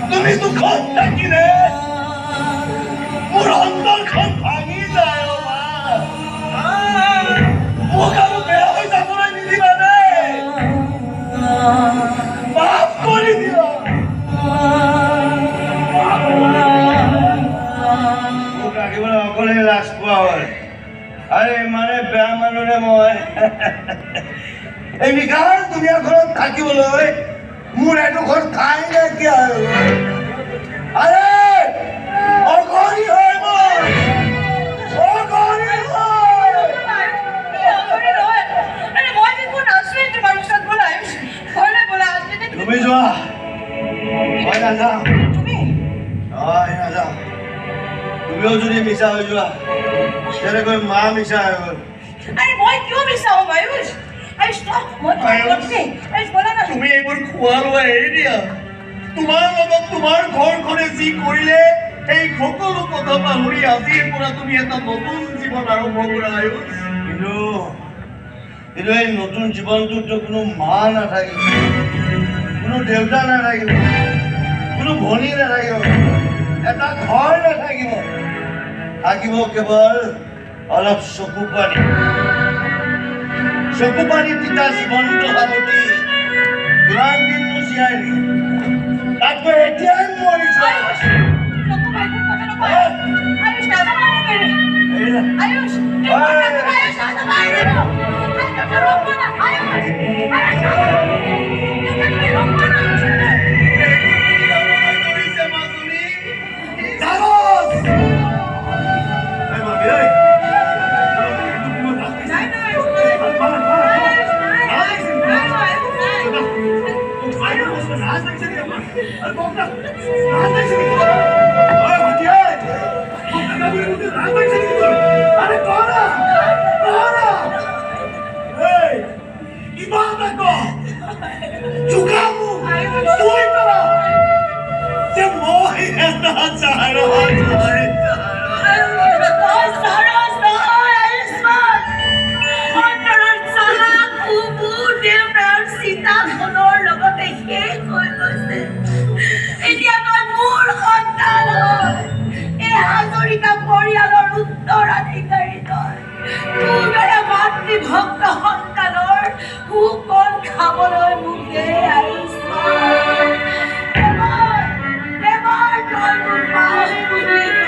তুমি দুখন থাকিলে মোৰ অন্তৰখন ভাঙি যায় মোক আৰু বেয়া হৈ যাবলৈ নিদিবানে মাফ কৰি দিবা মোক ৰাখিবলৈ অকলে লাজ পোৱা হয় আৰে মানে বেয়া মানুহে মই এই বিশাল দুনিয়াখনত থাকিবলৈ মোৰ এডোখৰ ঠাই নাইকিয়া আৰে অগৰি হয় মই অগৰি তুমি যোৱা মই নাযাওঁ নাযাওঁ তুমিও যদি মিছা হৈ যোৱা তেনেকৈ মা মিছা হৈ গ'ল মই কিয় মিছা হ'ম আয়ুষ তুমি এইবোৰ খোৱা লোৱা এৰি দিয়া তোমাৰ লগত তোমাৰ ঘৰখনে যি কৰিলে এই সকলো কথা পাহৰি আজিৰ পৰা তুমি এটা নতুন জীৱন আৰম্ভ কৰা কিন্তু এই নতুন জীৱনটোতো কোনো মা নাথাকিব কোনো দেউতা নাথাকিব কোনো ভনী নাথাকিব এটা ঘৰ নাথাকিব থাকিব কেৱল অলপ চকু পানী তিতা জীৱনটো সামৰি কিমান দিন জীয়াই তাতকৈ এতিয়াই মৰিছো ভক্ত সন্তানৰ সুকণ খাবলৈ মোক দে আয়ুষ্মান এবাৰ তই মোক